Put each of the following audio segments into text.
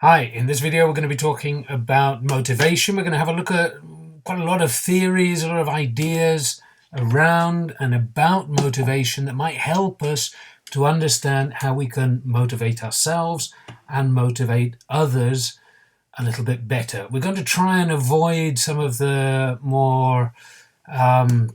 Hi, in this video we're going to be talking about motivation. We're going to have a look at quite a lot of theories, a lot of ideas around and about motivation that might help us to understand how we can motivate ourselves and motivate others a little bit better. We're going to try and avoid some of the more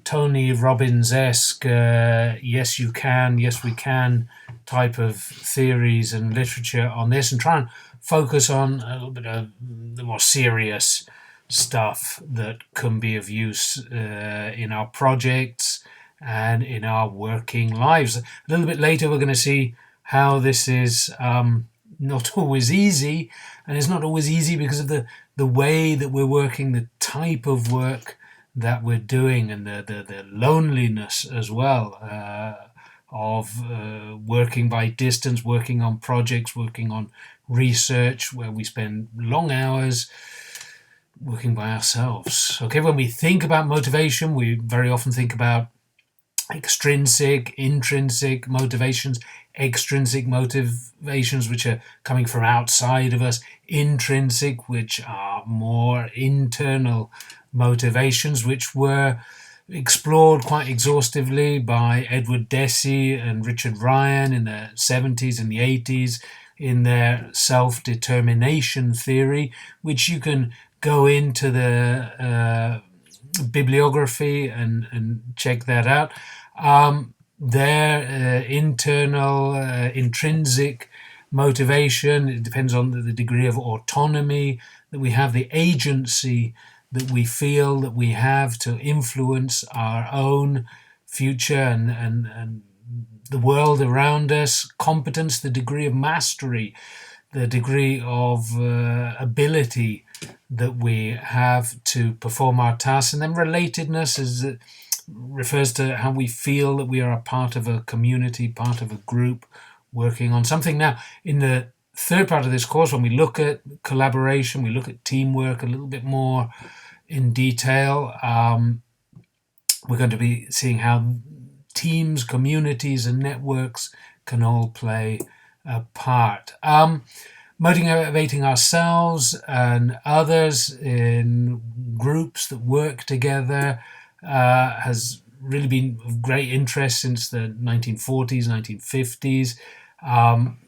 Tony Robbins-esque yes you can, yes we can type of theories and literature on this, and try and focus on a little bit of the more serious stuff that can be of use in our projects and in our working lives. A little bit later we're going to see how this is not always easy, and it's not always easy because of the way that we're working, the type of work that we're doing, and the loneliness as well of working by distance, working on projects, working on research where we spend long hours working by ourselves. Okay, when we think about motivation, we very often think about extrinsic, intrinsic motivations, extrinsic motivations which are coming from outside of us, intrinsic, which are more internal motivations, which were explored quite exhaustively by Edward Deci and Richard Ryan in the 70s and the 80s in their self-determination theory, which you can go into the bibliography and check that out. Their internal, intrinsic motivation, it depends on the degree of autonomy that we have, the agency that we feel that we have to influence our own future and the world around us, competence, the degree of mastery, the degree of ability that we have to perform our tasks. And then relatedness refers to how we feel that we are a part of a community, part of a group, working on something. Now, in the third part of this course, when we look at collaboration, we look at teamwork a little bit more in detail. We're going to be seeing how teams, communities, and networks can all play a part. Motivating ourselves and others in groups that work together has really been of great interest since the 1940s, 1950s.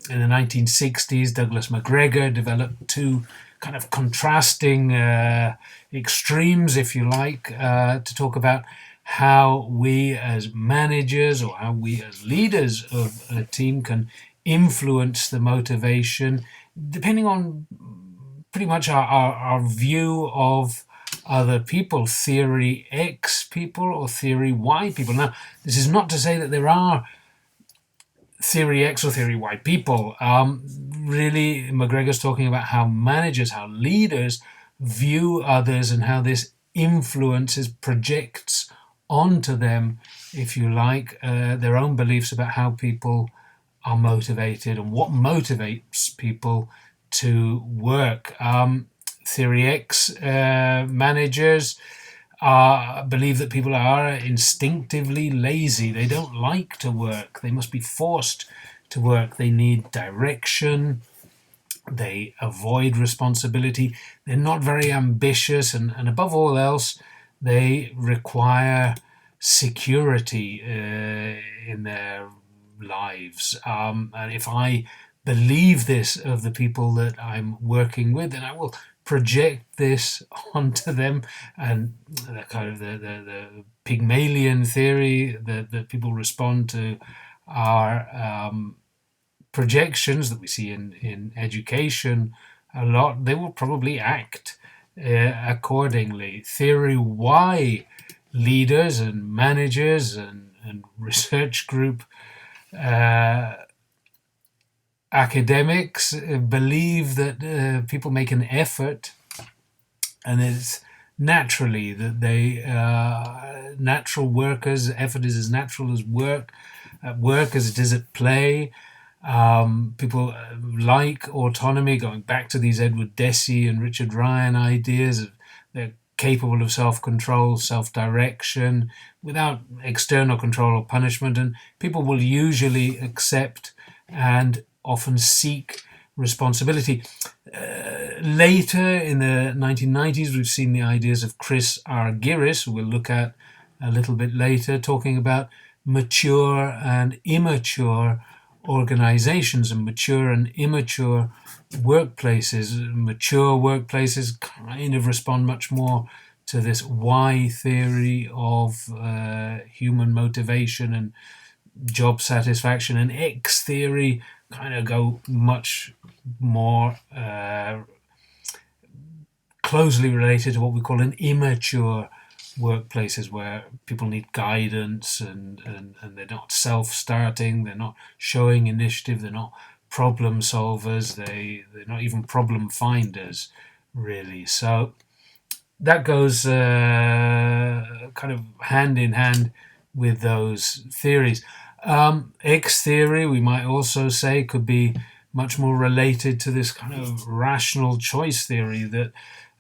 In the 1960s, Douglas McGregor developed two kind of contrasting extremes, if you like, to talk about how we as managers or how we as leaders of a team can influence the motivation depending on pretty much our view of other people, theory X people or theory Y people. Now, this is not to say that there are theory X or theory Y people. Really, McGregor's talking about how managers, how leaders view others and how this influences, projects onto them, if you like, their own beliefs about how people are motivated and what motivates people to work. Theory X managers believe that people are instinctively lazy. They don't like to work. They must be forced to work. They need direction. They avoid responsibility. They're not very ambitious. And above all else, they require security in their lives. And if I believe this of the people that I'm working with, then I will project this onto them. And the kind of the Pygmalion theory that people respond to our projections that we see in education a lot, they will probably act accordingly. Theory Y leaders and managers and research group academics believe that people make an effort, and it's naturally that they natural workers. Effort is as natural as work at work as it is at play. People like autonomy, going back to these Edward Deci and Richard Ryan ideas of they're capable of self-control, self-direction, without external control or punishment, and people will usually accept and often seek responsibility. Later in the 1990s, we've seen the ideas of Chris Argyris, who we'll look at a little bit later, talking about mature and immature organizations and mature and immature workplaces. Mature workplaces kind of respond much more to this why theory of human motivation and job satisfaction, and X theory kind of go much more closely related to what we call an immature workplaces, where people need guidance and they're not self-starting, they're not showing initiative, they're not problem solvers, they're not even problem finders, really. So that goes kind of hand in hand with those theories. X theory, we might also say, could be much more related to this kind of rational choice theory, that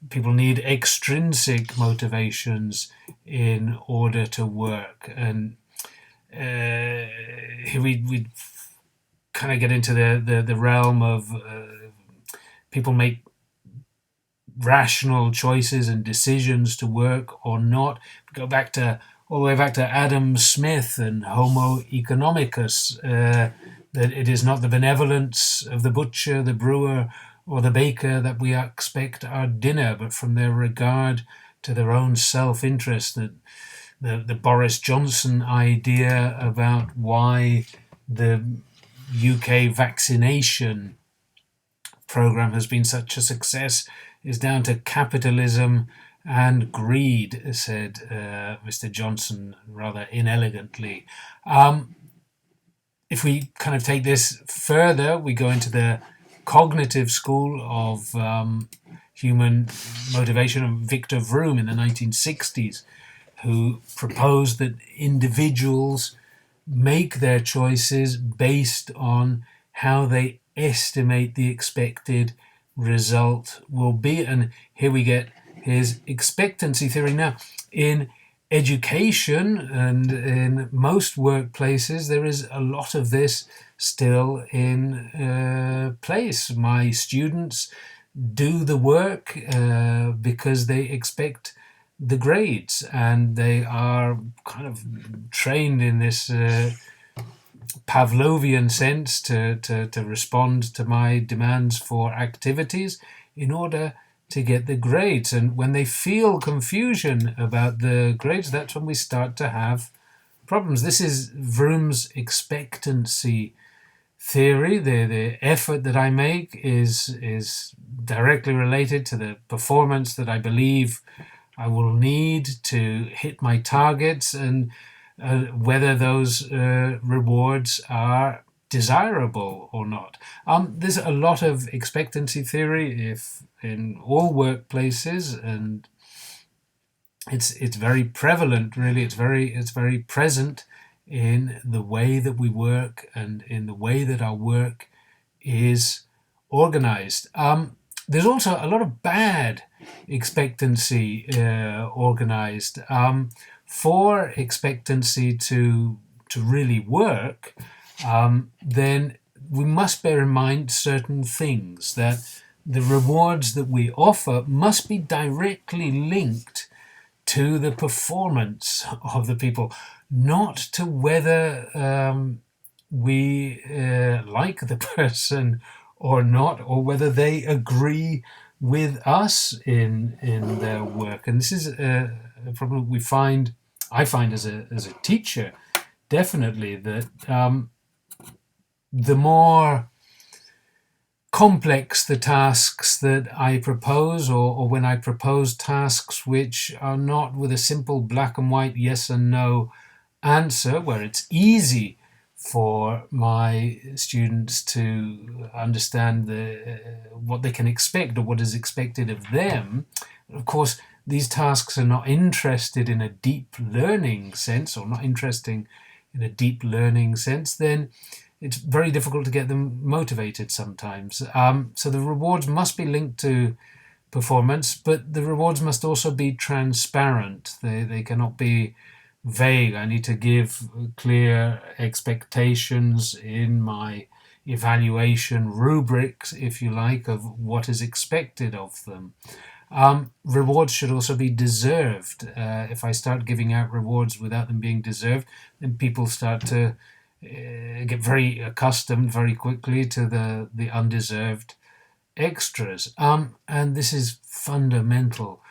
people need extrinsic motivations in order to work. And here we kind of get into the realm of people make rational choices and decisions to work or not. Go back to all the way back to Adam Smith and Homo economicus, that it is not the benevolence of the butcher, the brewer, or the baker that we expect our dinner, but from their regard to their own self-interest. That the Boris Johnson idea about why the UK vaccination program has been such a success is down to capitalism and greed, said Mr. Johnson rather inelegantly. If we kind of take this further, we go into the cognitive school of human motivation of Victor Vroom in the 1960s, who proposed that individuals make their choices based on how they estimate the expected result will be. And here we get his expectancy theory. Now, in education and in most workplaces, there is a lot of this still in place. My students do the work because they expect the grades, and they are kind of trained in this Pavlovian sense to respond to my demands for activities in order to get the grades. And when they feel confusion about the grades, that's when we start to have problems. This is Vroom's expectancy theory. The effort that I make is directly related to the performance that I believe I will need to hit my targets, and whether those rewards are desirable or not. There's a lot of expectancy theory if in all workplaces, and it's very prevalent, really. It's very present in the way that we work and in the way that our work is organized. There's also a lot of bad expectancy organized. For expectancy to really work, then we must bear in mind certain things, that the rewards that we offer must be directly linked to the performance of the people, not to whether we like the person or not, or whether they agree with us in their work. And this is a problem I find as a teacher, definitely, that the more complex the tasks that I propose, or when I propose tasks which are not with a simple black and white yes and no answer, where it's easy for my students to understand what they can expect or what is expected of them. Of course, these tasks are not interested in a deep learning sense, or not interesting in a deep learning sense, then it's very difficult to get them motivated sometimes. So the rewards must be linked to performance, but the rewards must also be transparent. They cannot be vague. I need to give clear expectations in my evaluation rubrics, if you like, of what is expected of them. Rewards should also be deserved. If I start giving out rewards without them being deserved, then people start to get very accustomed very quickly to the undeserved extras. And this is fundamental.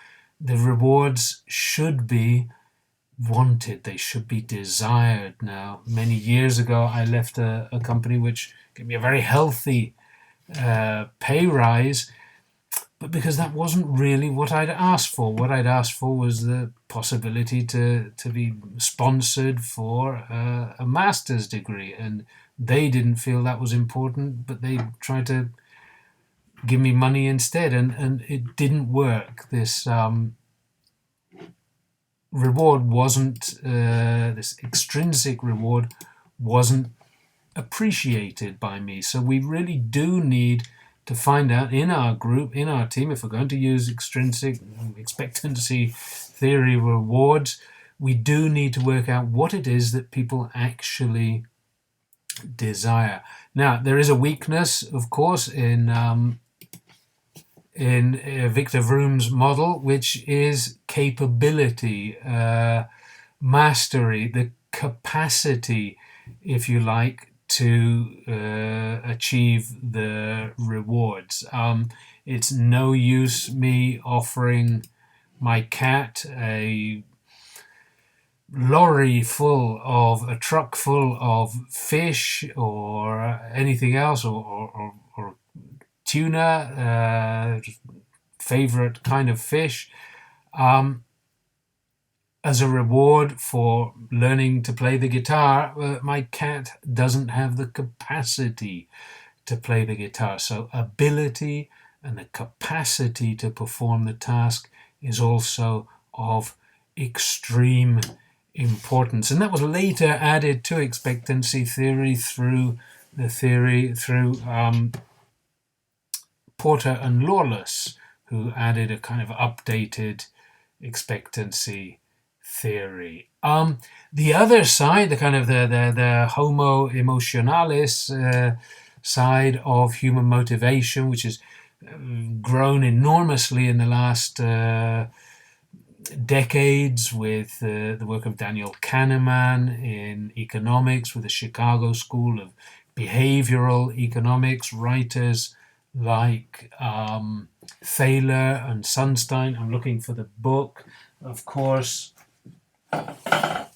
The rewards should be wanted, they should be desired. Now, many years ago, I left a company which gave me a very healthy pay rise, but because that wasn't really what I'd asked for. What I'd asked for was the possibility to be sponsored for a master's degree, and they didn't feel that was important, but they tried to give me money instead, and it didn't work. This reward wasn't, this extrinsic reward wasn't appreciated by me. So we really do need to find out in our group, in our team, if we're going to use extrinsic expectancy theory rewards, we do need to work out what it is that people actually desire. Now, there is a weakness, of course, in Victor Vroom's model, which is capability, mastery, the capacity, if you like, to achieve the rewards. It's no use me offering my cat a truck full of fish or anything else, or tuna, favorite kind of fish, as a reward for learning to play the guitar. My cat doesn't have the capacity to play the guitar. So ability and the capacity to perform the task is also of extreme importance. And that was later added to expectancy theory through Porter and Lawless, who added a kind of updated expectancy theory. The other side, the kind of the homo emotionalis side of human motivation, which has grown enormously in the last decades with the work of Daniel Kahneman in economics, with the Chicago School of Behavioral Economics, writers like Thaler and Sunstein. I'm looking for the book, of course. The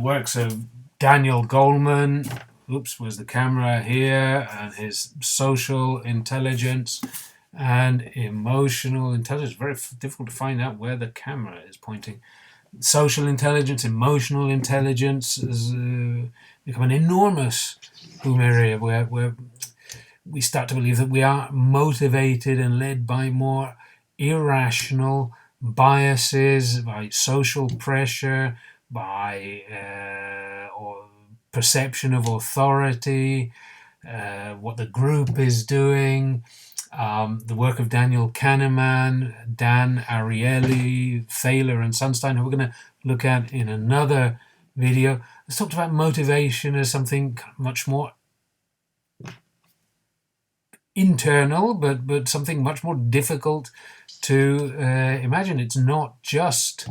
works of Daniel Goleman, where's the camera here, and his social intelligence and emotional intelligence. Very difficult to find out where the camera is pointing. Social intelligence, emotional intelligence has become an enormous boom area where we start to believe that we are motivated and led by more irrational biases, by social pressure, by or perception of authority, what the group is doing. The work of Daniel Kahneman, Dan Ariely, Thaler and Sunstein, who we're going to look at in another video, has talked about motivation as something much more internal, but something much more difficult to imagine. It's not just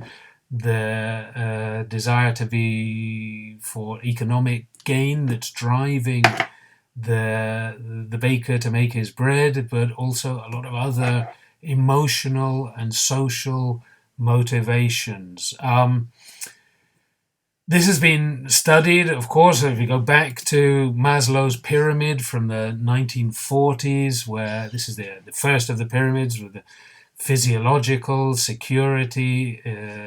the desire to be for economic gain that's driving the baker to make his bread, but also a lot of other emotional and social motivations. This has been studied, of course, if you go back to Maslow's pyramid from the 1940s, where this is the first of the pyramids with the physiological, security,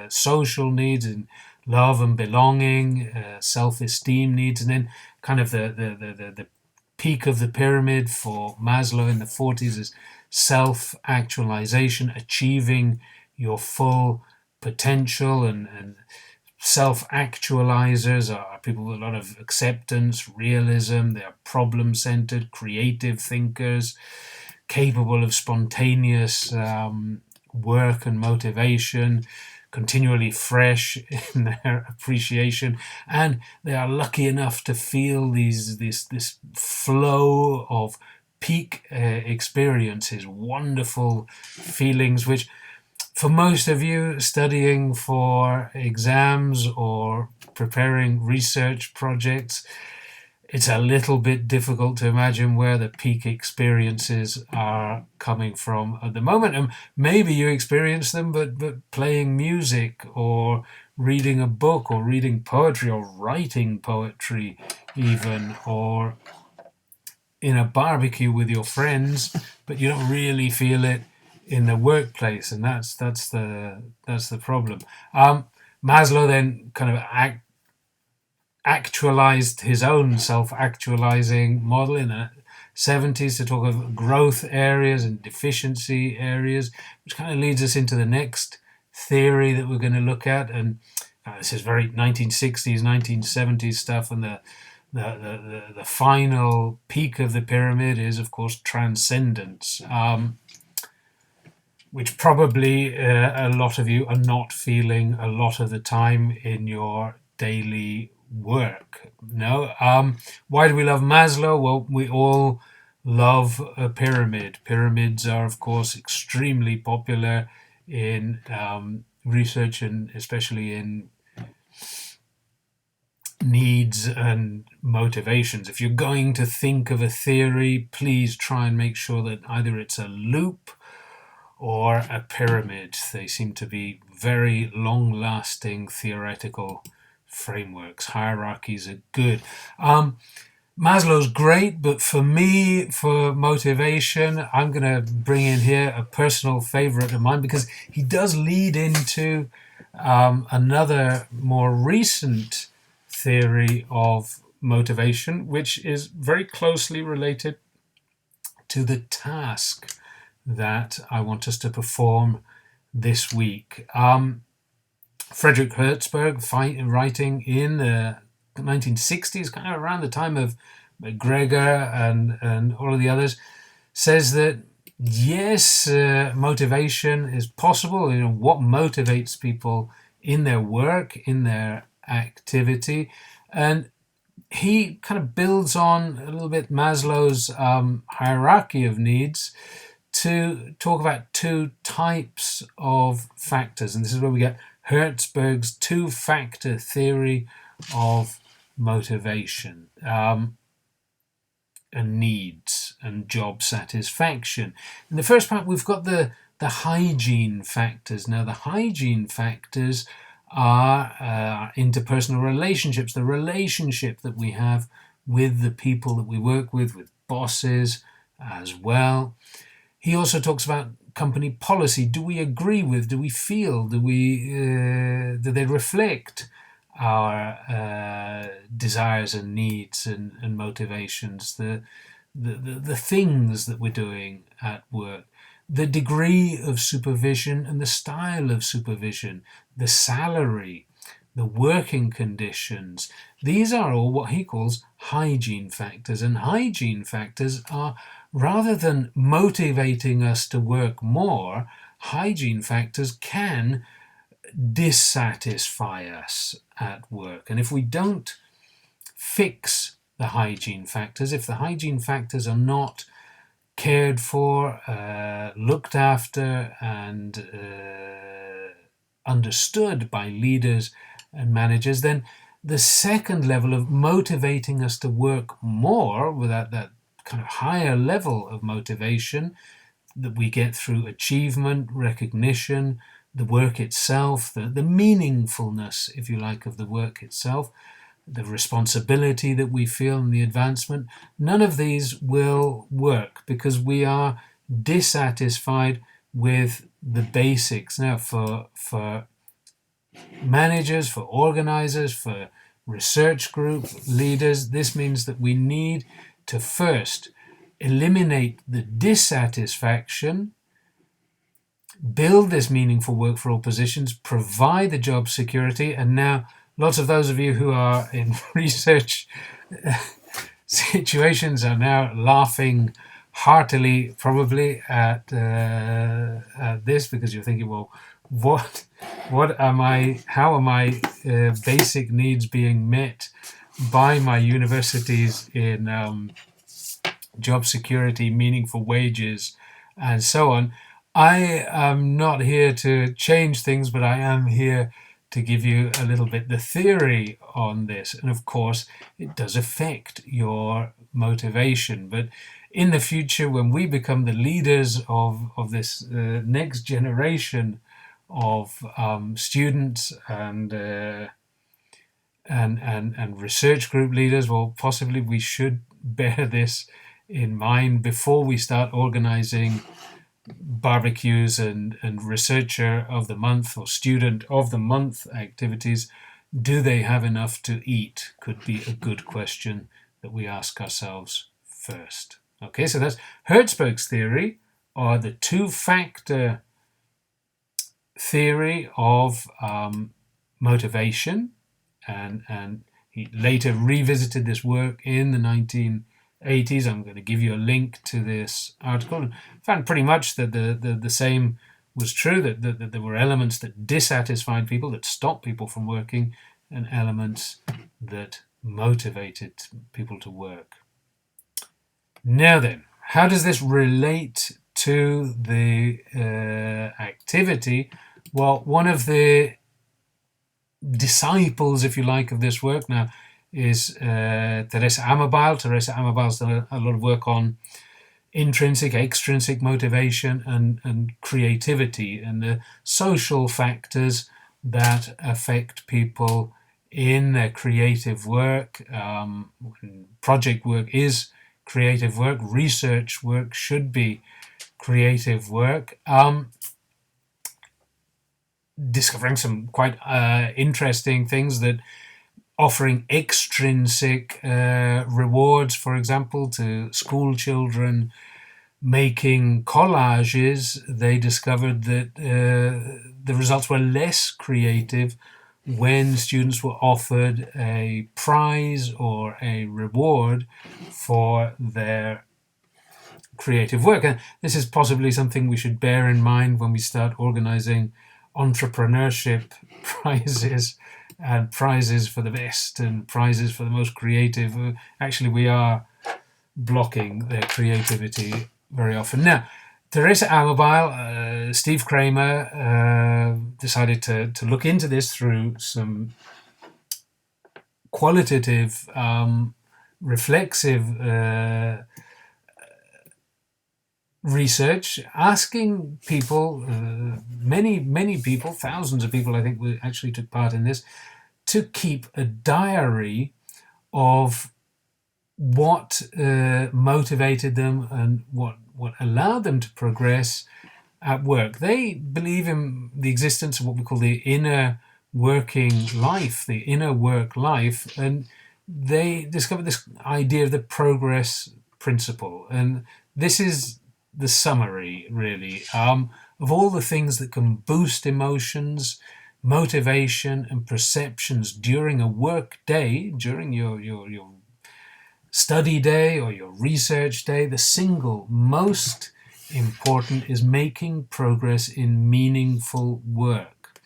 social needs, and love and belonging, self-esteem needs, and then kind of the peak of the pyramid for Maslow in the 40s is self-actualization, achieving your full potential, and self-actualizers are people with a lot of acceptance, realism. They are problem-centered, creative thinkers, capable of spontaneous work and motivation, continually fresh in their appreciation, and they are lucky enough to feel this flow of peak experiences, wonderful feelings, which for most of you studying for exams or preparing research projects, it's a little bit difficult to imagine where the peak experiences are coming from at the moment. And maybe you experience them, but playing music or reading a book or reading poetry or writing poetry even, or in a barbecue with your friends, but you don't really feel it in the workplace, and that's the problem. Maslow then kind of actualized his own self-actualizing model in the 70s to talk of growth areas and deficiency areas, which kind of leads us into the next theory that we're going to look at. And this is very 1960s, 1970s stuff, and the final peak of the pyramid is, of course, transcendence, which probably a lot of you are not feeling a lot of the time in your daily work. No. Why do we love Maslow? Well, we all love a pyramid. Pyramids are, of course, extremely popular in research, and especially in needs and motivations. If you're going to think of a theory, please try and make sure that either it's a loop or a pyramid. They seem to be very long-lasting theoretical frameworks. Hierarchies are good. Maslow's great, but for me, for motivation, I'm going to bring in here a personal favorite of mine, because he does lead into another more recent theory of motivation, which is very closely related to the task that I want us to perform this week. Frederick Herzberg, writing in the 1960s, kind of around the time of McGregor and all of the others, says that yes, motivation is possible. What motivates people in their work, in their activity, and he kind of builds on a little bit Maslow's hierarchy of needs to talk about two types of factors. And this is where we get Herzberg's two-factor theory of motivation and needs and job satisfaction. In the first part, we've got the hygiene factors. Now, the hygiene factors are interpersonal relationships, the relationship that we have with the people that we work with bosses as well. He also talks about company policy. Do we agree with? Do we feel? Do they reflect our desires and needs and motivations? The things that we're doing at work, the degree of supervision and the style of supervision, the salary, the working conditions. These are all what he calls hygiene factors. And hygiene factors are, rather than motivating us to work more, hygiene factors can dissatisfy us at work. And if we don't fix the hygiene factors, if the hygiene factors are not cared for, looked after, and understood by leaders and managers, then the second level of motivating us to work more, without that kind of higher level of motivation that we get through achievement, recognition, the work itself, the meaningfulness, if you like, of the work itself, the responsibility that we feel and the advancement, none of these will work because we are dissatisfied with the basics. Now, for managers, for organizers, for research group leaders, this means that we need to first eliminate the dissatisfaction, build this meaningful work for all positions, provide the job security. And now lots of those of you who are in research situations are now laughing heartily probably at this, because you're thinking, well, what how are my basic needs being met by my universities in job security, meaningful wages, and so on. I am not here to change things, but I am here to give you a little bit the theory on this. And of course, it does affect your motivation. But in the future, when we become the leaders of this next generation of students and research group leaders, well, possibly we should bear this in mind before we start organizing barbecues and researcher of the month or student of the month activities. Do they have enough to eat? Could be a good question that we ask ourselves first. Okay, so that's Herzberg's theory, or the two-factor theory of motivation, and he later revisited this work in the 1980s. I'm going to give you a link to this article. Found pretty much that the same was true, that there were elements that dissatisfied people, that stopped people from working, and elements that motivated people to work. Now then, how does this relate to the activity? Well, one of the disciples, if you like, of this work now is Teresa Amabile. Teresa Amabile's done a lot of work on intrinsic, extrinsic motivation and creativity and the social factors that affect people in their creative work. Project work is creative work. Research work should be creative work. Discovering some quite interesting things, that offering extrinsic rewards, for example, to school children making collages, they discovered that the results were less creative when students were offered a prize or a reward for their creative work. And this is possibly something we should bear in mind when we start organizing entrepreneurship prizes and prizes for the best and prizes for the most creative. Actually, we are blocking their creativity very often. Now, Teresa Amabile, Steve Kramer decided to look into this through some qualitative, reflexive research, asking people, many people, thousands of people, I think, actually took part in this, to keep a diary of what motivated them and what allowed them to progress at work. They believe in the existence of what we call the inner working life, the inner work life, and they discovered this idea of the progress principle. And this is the summary, really, of all the things that can boost emotions, motivation, and perceptions during a work day, during your study day or your research day. The single most important is making progress in meaningful work.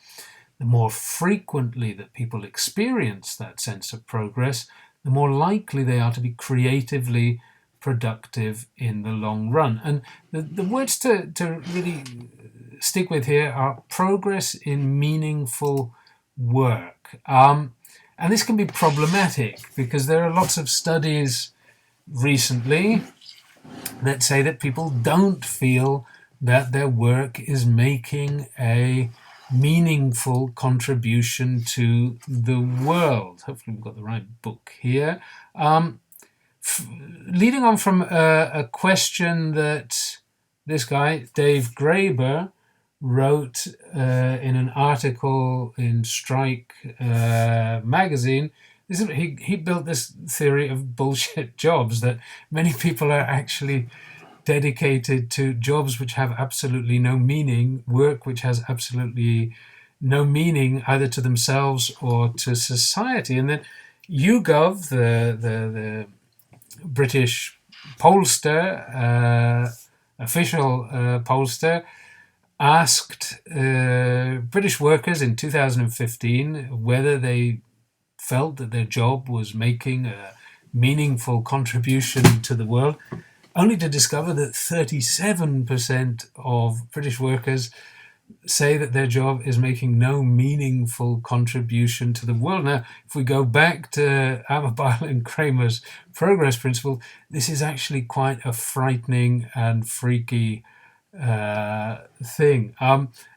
The more frequently that people experience that sense of progress, the more likely they are to be creatively productive in the long run. And the words to really stick with here are progress in meaningful work. And this can be problematic because there are lots of studies recently that say that people don't feel that their work is making a meaningful contribution to the world. Hopefully we've got the right book here. Leading on from a question that this guy, Dave Graeber, wrote in an article in Strike magazine. He built this theory of bullshit jobs, that many people are actually dedicated to jobs which have absolutely no meaning, work which has absolutely no meaning either to themselves or to society. And then YouGov, the British pollster, official pollster, asked British workers in 2015 whether they felt that their job was making a meaningful contribution to the world, only to discover that 37% of British workers say that their job is making no meaningful contribution to the world. Now, if we go back to Amabile and Kramer's progress principle, this is actually quite a frightening and freaky thing.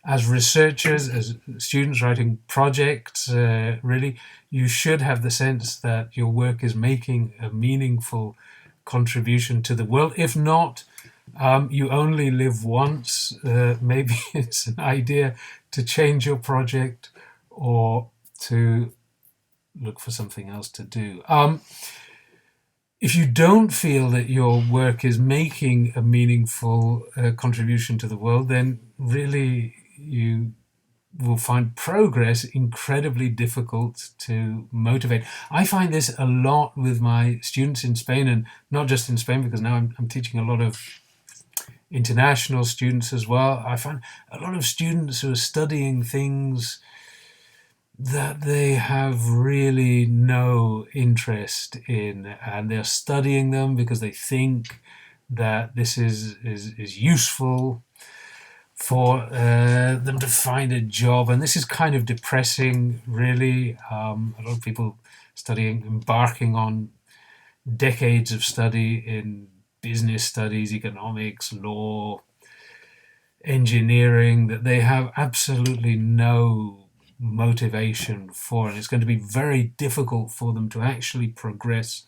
As researchers, as students writing projects, really, you should have the sense that your work is making a meaningful contribution to the world. If not, you only live once. Maybe it's an idea to change your project or to look for something else to do. If you don't feel that your work is making a meaningful contribution to the world, then really you will find progress incredibly difficult to motivate. I find this a lot with my students in Spain, and not just in Spain, because now I'm teaching a lot of international students as well. I find a lot of students who are studying things that they have really no interest in, and they're studying them because they think that this is useful for them to find a job. And this is kind of depressing, really. A lot of people embarking on decades of study in business studies, economics, law, engineering, that they have absolutely no motivation for, and it's going to be very difficult for them to actually progress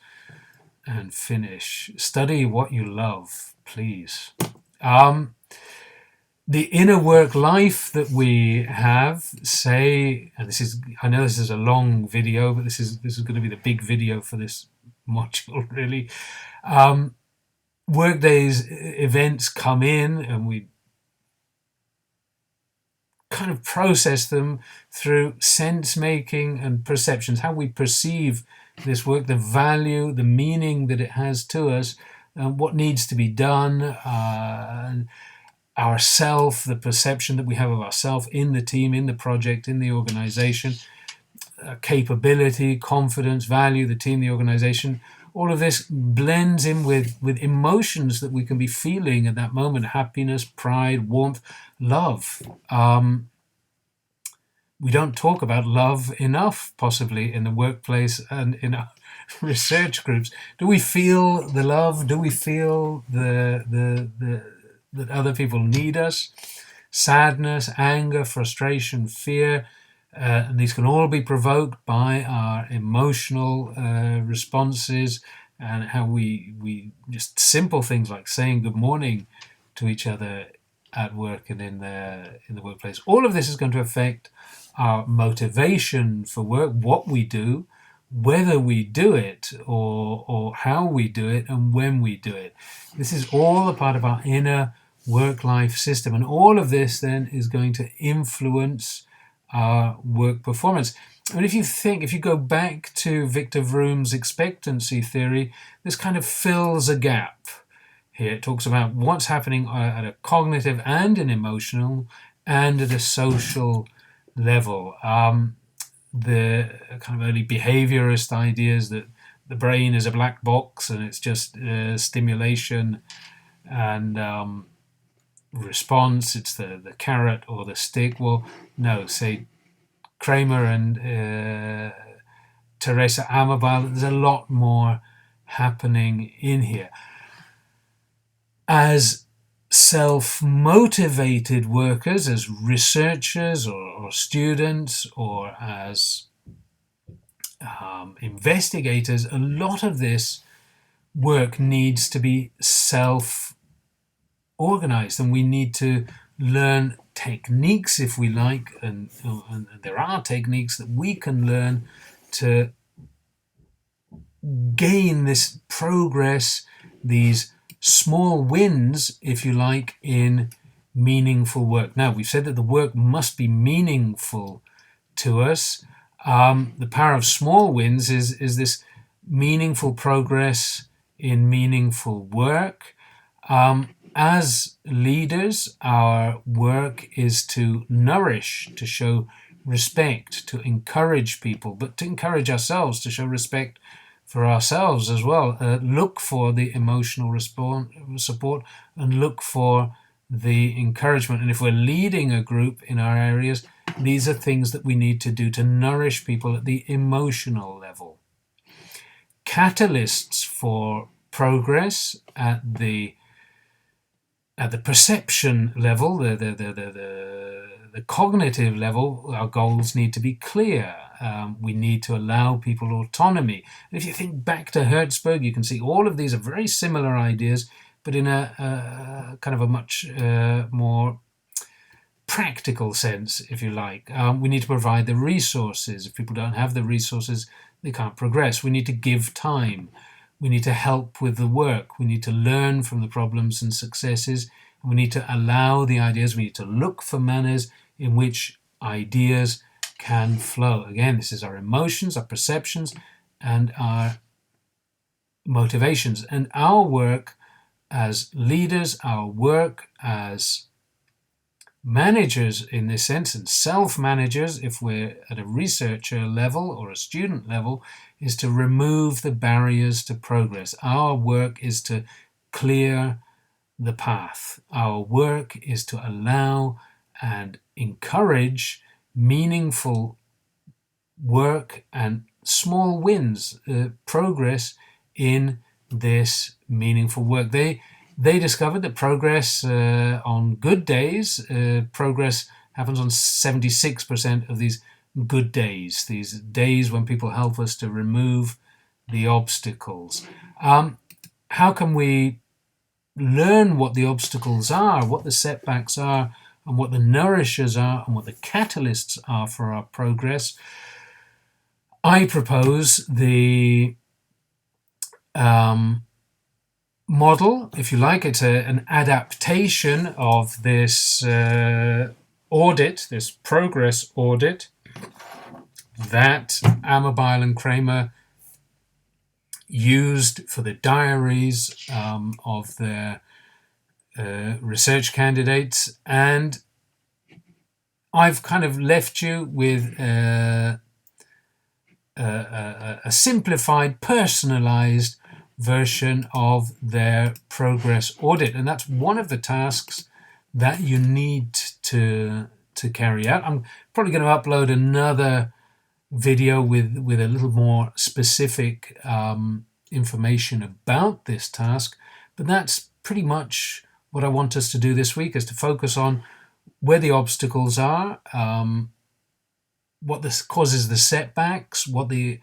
and finish. Study what you love, please. The inner work life that we have, say, and I know this is a long video, but this is going to be the big video for this module, really. Workdays events come in, and we kind of process them through sense making and perceptions, how we perceive this work, the value, the meaning that it has to us, what needs to be done, ourself, the perception that we have of ourself in the team, in the project, in the organization, capability, confidence, value, the team, the organization. All of this blends in with emotions that we can be feeling at that moment: happiness, pride, warmth, love. We don't talk about love enough, possibly, in the workplace and in our research groups. Do we feel the love? Do we feel that other people need us? Sadness, anger, frustration, fear. And these can all be provoked by our emotional responses, and how we just simple things like saying good morning to each other at work and in the workplace. All of this is going to affect our motivation for work, what we do, whether we do it, or how we do it, and when we do it. This is all a part of our inner work-life system, and all of this then is going to influence our work performance. And if you go back to Victor Vroom's expectancy theory, this kind of fills a gap. Here it talks about what's happening at a cognitive and an emotional and at a social level. The kind of early behaviorist ideas that the brain is a black box and it's just stimulation and response, it's the carrot or the stick. Well, no, say Kramer and Teresa Amabile, there's a lot more happening in here. As self-motivated workers, as researchers or students, or as investigators, a lot of this work needs to be self-organized, and we need to learn techniques, if we like, and there are techniques that we can learn to gain this progress, these small wins, if you like, in meaningful work. Now, we've said that the work must be meaningful to us. The power of small wins is this meaningful progress in meaningful work. As leaders, our work is to nourish, to show respect, to encourage people, but to encourage ourselves, to show respect for ourselves as well. Look for the emotional support and look for the encouragement. And if we're leading a group in our areas, these are things that we need to do to nourish people at the emotional level. Catalysts for progress at the perception level, the cognitive level, our goals need to be clear. We need to allow people autonomy. And if you think back to Hertzberg, you can see all of these are very similar ideas, but in a kind of a much more practical sense, if you like. We need to provide the resources. If people don't have the resources, they can't progress. We need to give time. We need to help with the work. We need to learn from the problems and successes. And we need to allow the ideas. We need to look for manners in which ideas can flow. Again, this is our emotions, our perceptions, and our motivations. And our work as leaders, our work as managers in this sense, and self-managers, if we're at a researcher level or a student level, is to remove the barriers to progress. Our work is to clear the path. Our work is to allow and encourage meaningful work and small wins, progress in this meaningful work. They discovered that progress on good days, progress happens on 76% of these good days, these days when people help us to remove the obstacles. How can we learn what the obstacles are, what the setbacks are, and what the nourishers are, and what the catalysts are for our progress? I propose the model, if you like. It's an adaptation of this audit, this progress audit that Amabile and Kramer used for the diaries of their research candidates. And I've kind of left you with a simplified, personalized version of their progress audit. And that's one of the tasks that you need to carry out. I'm probably going to upload another video with a little more specific information about this task, but that's pretty much what I want us to do this week, is to focus on where the obstacles are, what this causes the setbacks, what the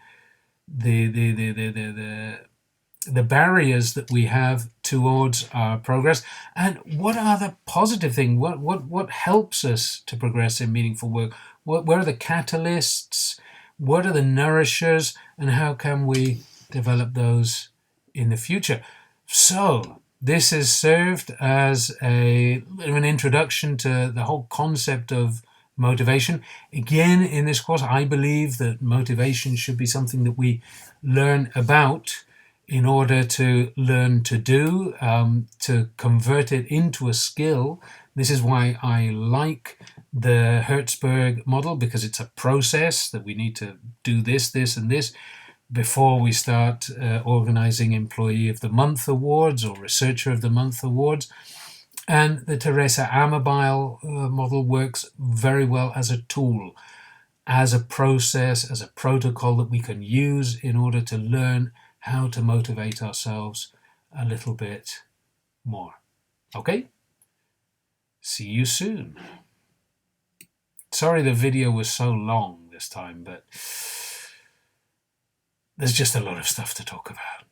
barriers that we have towards our progress, and what are the positive things, what helps us to progress in meaningful work, where are the catalysts, what are the nourishers, and how can we develop those in the future. So this has served as an introduction to the whole concept of motivation. Again, in this course, I believe that motivation should be something that we learn about in order to learn to do, to convert it into a skill. This is why I like the Hertzberg model, because it's a process that we need to do this, and this before we start organizing Employee of the Month awards or Researcher of the Month awards. And the Teresa Amabile model works very well as a tool, as a process, as a protocol that we can use in order to learn how to motivate ourselves a little bit more. Okay? See you soon. Sorry the video was so long this time, but there's just a lot of stuff to talk about.